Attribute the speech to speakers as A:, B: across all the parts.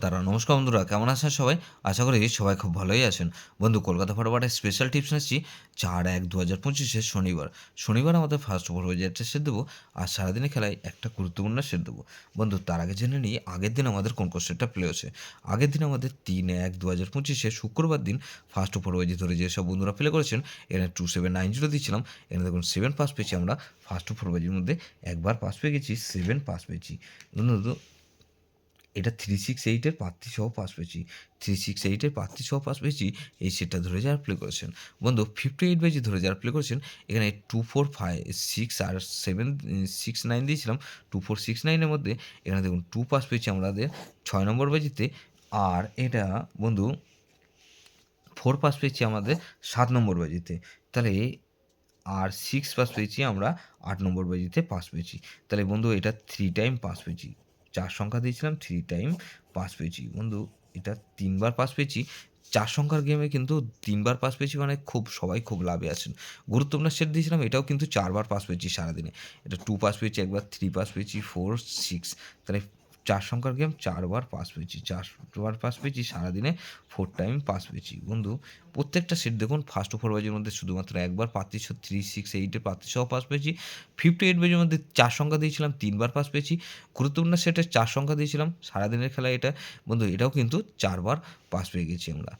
A: তারা নমস্কার বন্ধুরা, কেমন আছেন সবাই? আশা করি সবাই খুব ভালোই আছেন। বন্ধু, কলকাতা ফটোপাটের স্পেশাল টিপস নিচ্ছি 4/1/2025 শনিবার আমাদের ফার্স্ট ওভার হয়ে একটা সেট দেবো, আর সারাদিনের খেলায় একটা গুরুত্বপূর্ণ সেট দেবো। বন্ধু, তার আগে জেনে নিই আগের দিন আমাদের কোন কোন সেটটা প্লে হচ্ছে। আগের দিন আমাদের 3/1/2025 শুক্রবার দিন ফার্স্ট ওভার ওয়েজে ধরে যেসব বন্ধুরা প্লে করেছেন, এখানে 2790 দিয়েছিলাম। এখানে দেখুন 7 পাস পেয়েছি আমরা। ফার্স্ট ওভার ওয়েজের মধ্যে একবার পাস পেয়ে গেছি, 7 পাস পেয়েছি। বন্ধু, এটা 368-এর প্রার্থী সহ পাস পেয়েছি। 368-এর প্রার্থী সহ পাস পেয়েছি। এই সেটটা ধরে যারা প্লে করেছেন বন্ধু, 58 বেজি ধরে যারা প্লে করেছেন, এখানে 2456 আর 769 দিয়েছিলাম। 2469-এর মধ্যে এখানে দেখুন 2 পাস পেয়েছি আমাদের 6 নম্বর বেজিতে। আর এটা বন্ধু 4 পাস পেয়েছি আমাদের 7 নম্বর বেজিতে। তাহলে আর 6 পাস পেয়েছি আমরা 8 নম্বর বেজিতে পাস পেয়েছি। তাহলে বন্ধু এটা 3 টাইম পাস পেয়েছি। 4 সংখ্যা দিয়েছিলাম, 3 টাইম পাস পেয়েছি। বন্ধু, এটা 3 বার পাস পেয়েছি। 4 সংখ্যার গেমে কিন্তু 3 বার পাস পেয়েছি, মানে সবাই খুব লাভে আছেন। গুরুত্বপূর্ণ সেট দিয়েছিলাম, এটাও কিন্তু 4 বার পাস পেয়েছি সারাদিনে। এটা 2 পাস পেয়েছি একবার, 3 পাস পেয়েছি, 4, 6। তাহলে 4 সংখ্যার গেম 4 বার পাস পেয়েছি। 4 বার পাস পেয়েছি সারাদিনে, 4 টাইম পাস পেয়েছি। বন্ধু, প্রত্যেকটা সেট দেখুন ফার্স্ট ওভার ওয়াইজের মধ্যে শুধুমাত্র একবার 368-এর প্রার্থী সহ পাস পেয়েছি। 58 বেজের মধ্যে 4 সংখ্যা দিয়েছিলাম, 3 বার পাস পেয়েছি। গুরুত্বপূর্ণ সেটে 4 সংখ্যা দিয়েছিলাম সারাদিনের খেলায় এটা। বন্ধু, এটাও কিন্তু 4 বার পাস পেয়ে গেছি আমরা।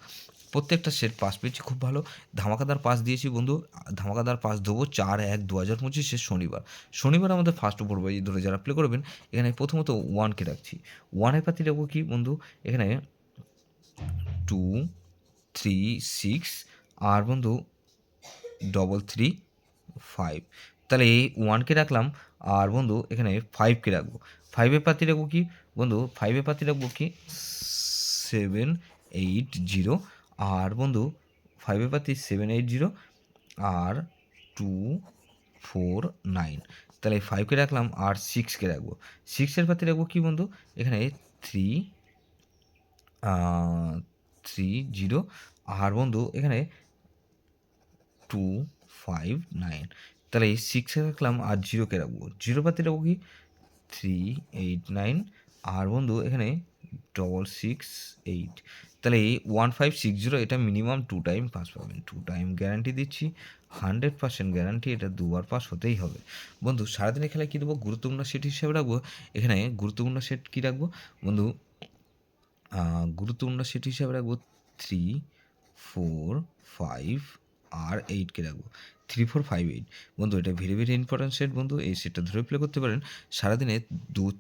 A: প্রত্যেকটা সেট পাস পেয়েছি খুব ভালো। ধামাকাদার পাস দিয়েছি বন্ধু। ধামাকাদার পাস দেবো 4/1/2025 শনিবার আমাদের ফার্স্ট ওভার ওয়াইজ ধরে যারা প্লে করবেন, এখানে প্রথমত 1কে রাখছি। 1-এর প্রার্থী রাখবো কি বন্ধু, এখানে 2, 3, 6 আর বন্ধু 3, 5। তাহলে এই 1কে রাখলাম, আর বন্ধু এখানে 5কে রাখবো। 5-এর প্রার্থী রাখবো কি বন্ধু, 5-এর প্রার্থী রাখবো কি 780। আর বন্ধু 5-এর প্রার্থী 780 আর 2, 4, 9। তাহলে 5কে রাখলাম আর 6কে রাখবো। 6-এর প্রার্থী রাখবো কি বন্ধু, এখানে 3, 30। আর বন্ধু এখানে 2, 5, 9। তাহলে এই 6-এ রাখলাম আর 0কে রাখবো। 0 পাতি রাখবো কি 3, 8, 9। আর বন্ধু এখানে 668। তাহলে এই 1560 এটা মিনিমাম 2 টাইম পাস পাবেন। 2 টাইম গ্যারান্টি দিচ্ছি, 100% গ্যারান্টি। এটা 2 বার পাস হতেই হবে। বন্ধু, সারাদিনের খেলায় কী দেবো, গুরুত্বপূর্ণ সেট হিসেবে রাখবো। এখানে গুরুত্বপূর্ণ সেট কী রাখবো বন্ধু, গুরুত্বপূর্ণ সেট হিসাবে রাখবো 3, 4, 5 আর 8কে রাখবো। 3, 4, 5, 8। বন্ধু, এটা ভেরি ভেরি ইম্পর্টেন্ট সেট বন্ধু। এই সেটটা ধরে প্লে করতে পারেন, সারাদিনে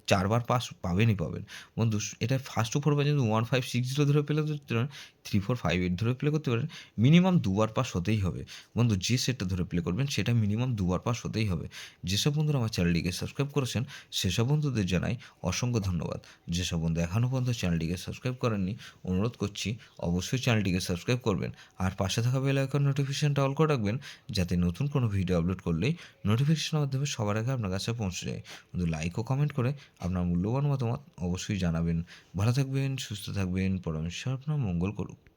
A: 4 বার পাস পাবেনই পাবেন। বন্ধু, এটা ফার্স্ট ওভার বা যদি 1560 ধরে প্লে করতে পারেন, 3, 4, 5, 8 ধরে প্লে করতে পারেন, মিনিমাম 2 বার পাস হতেই হবে। বন্ধু, যে সেটটা ধরে প্লে করবেন সেটা মিনিমাম 2 বার পাস হতেই হবে। যেসব বন্ধুরা আমার চ্যানেলটিকে সাবস্ক্রাইব করেছেন সেসব বন্ধুদের জানাই অসংখ্য ধন্যবাদ। যেসব বন্ধু এখনও পর্যন্ত চ্যানেলটিকে সাবস্ক্রাইব করেননি, অনুরোধ করছি অবশ্যই চ্যানেলটিকে সাবস্ক্রাইব করবেন, আর পাশে থাকা বেল আইকন নোটিফিকেশনটা অল করে রাখবেন, যাতে নতুন কোনো ভিডিও আপলোড করলেই নোটিফিকেশনের মাধ্যমে সবার আগে আপনার কাছে পৌঁছে যায়। বন্ধু, লাইক ও কমেন্ট করে আপনার মূল্যবান মতামত অবশ্যই জানাবেন। ভালো থাকবেন, সুস্থ থাকবেন, পরমেশ্বর আপনার মঙ্গল করুক।